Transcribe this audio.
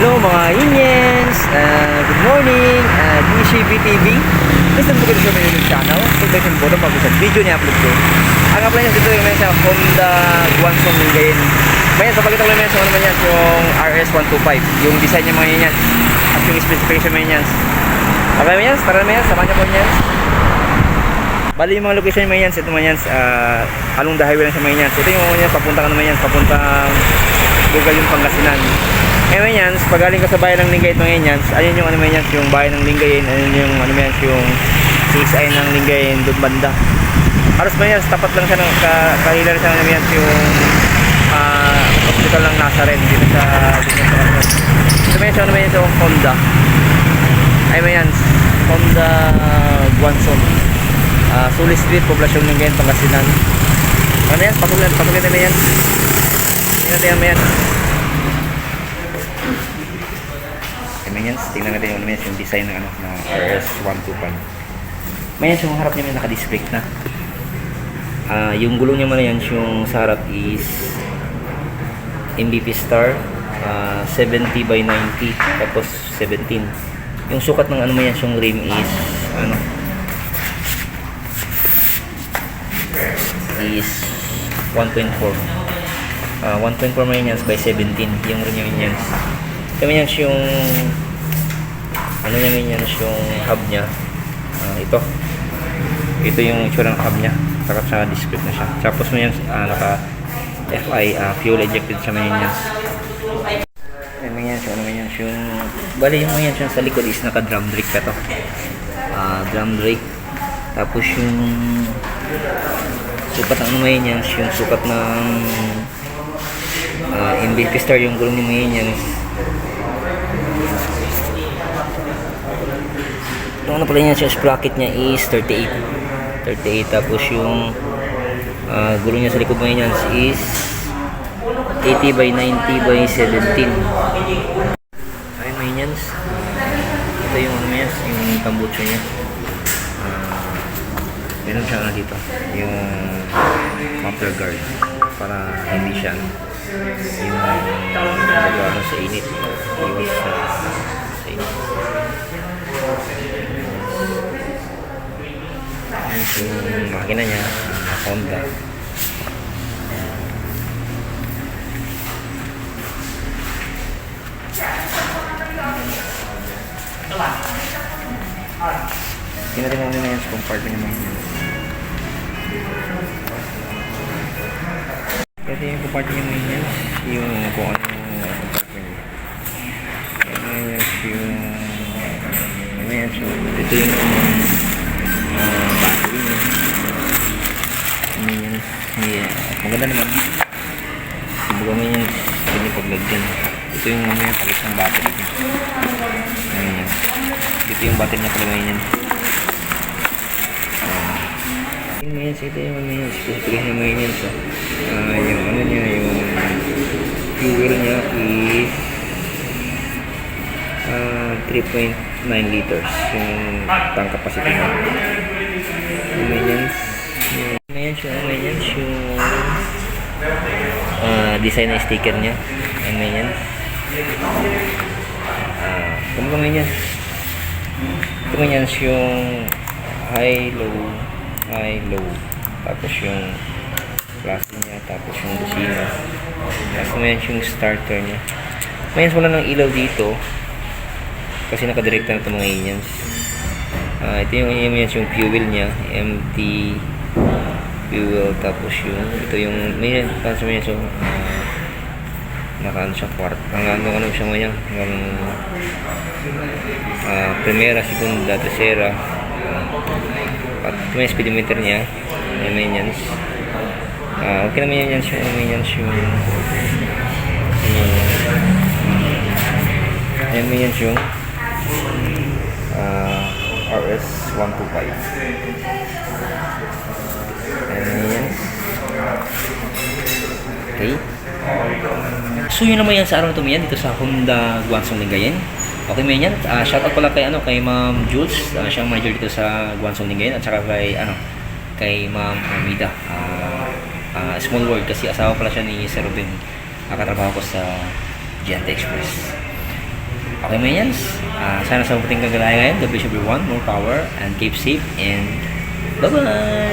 Hello mga Indians! Good morning! DCBTV. Please don't forget to subscribe to my channel. Click the bell button para sa video niya upload ko. Ang apply niya dito yung sa Honda Guangzhou Lingayen. Mayan, papakita ko lang yan sa ano man yan, yung RS125. Yung design niya mga yan. At yung specification mga yan. Okay mga yan, tara mga yan, samahan niya po yan. Bali yung mga location mga yan, ito mga yan, along the highway lang sa mga yan. Ito yung mga yan, papuntang ano mga yan, papuntang Lugar yung Pangasinan. Ngayon yan, pag galing ka sa bayan ng Lingayen mga yan, ayun yung ano mga yan, yung bayan ng Lingayen, ayun yung ano mga yan, yung CSI ng Lingayen, doon banda. Halos mga yan, tapat lang siya ng kahilar siya ng yan, yung hospital ng Nazaren, dito sa ito mga yan, ano mga yan, yung Honda. Ayun mga yan, Honda Guangzhou. Sulis Street, Poblasyon Lingayen, Pangasinan. Ano yan, patuloy na yan. Tingnan natin yan. Tingnan natin yung design ng RS125. Mayan yung harap niya may naka-display na. Yung gulong niya man yan, yung sa harap is MVP Star 70 by 90 tapos 17. Yung sukat ng ano man yan, yung rim is is 1.4 1.4 man yan by 17 yung rim niya yan. Kami yan yung ano niya yan yung hub niya. Ito yung itsura ng hub niya. Saka sa display na siya. Tapos mo yan naka FI fuel injected siya man yan. Ano yan so ano yan yung bali yung yan sa likod is naka drum brake ka to. Drum brake. Tapos yung sukat ng ano yan yung sukat ng MVP Star yung gulong niya yan. Yung ano pala niya siya, sprocket niya is 38 tapos yung gulong niya sa likod mo niyan is 80 by 90 by 17. Ayun may niyan. Ito yung ano niya, yung tambucho niya. Meron siya dito yung muffler guard para hindi siya yung nagano sa init iwas sa init. Yung makina niya Honda. Tingnan natin yung compartment niya. Ito yung compartment niya, yung kung ano yung compartment niya. Ito yung battery niya. Maganda naman. Subukan mo yan pinapaglagyan. Ito yung palit ng battery niya. Ito yung battery niya pala yan. Ito yung specification mo yan. Yung ano niya, yung fuel niya is 3.9 liters yung tank capacity niya. Yung design na sticker niya. Kumbaga yan. Ito yan yung high, low. Tapos yung klase niya, tapos yung busina. Tapos yan yung starter niya. Mayroon wala ng ilaw dito kasi nakadirekta na ito mga Indians. Ito yung fuel niya, empty fuel. Tapos ito yung may pansa mo yan, so nakaano siya kwart hanggang ano siya mo yan primera, segunda, tercera. At may speedometer niya, may yan. Okay naman yan yung RS125. Okay. So yun naman yan sa araw na ito dito sa Honda Guangzhou Lingayen. Okay may yan. Shoutout pala kay Ma'am Jules, siyang manager dito sa Guangzhou Lingayen, at saka kay Ma'am Amida. Small world kasi asawa pala siya ni Sir Ruben. Nakatrabaho ko sa Giante Express. Okay, Mayans. Sana sa mabuting kagalayan ngayon. God bless everyone. More power and keep safe and bye-bye!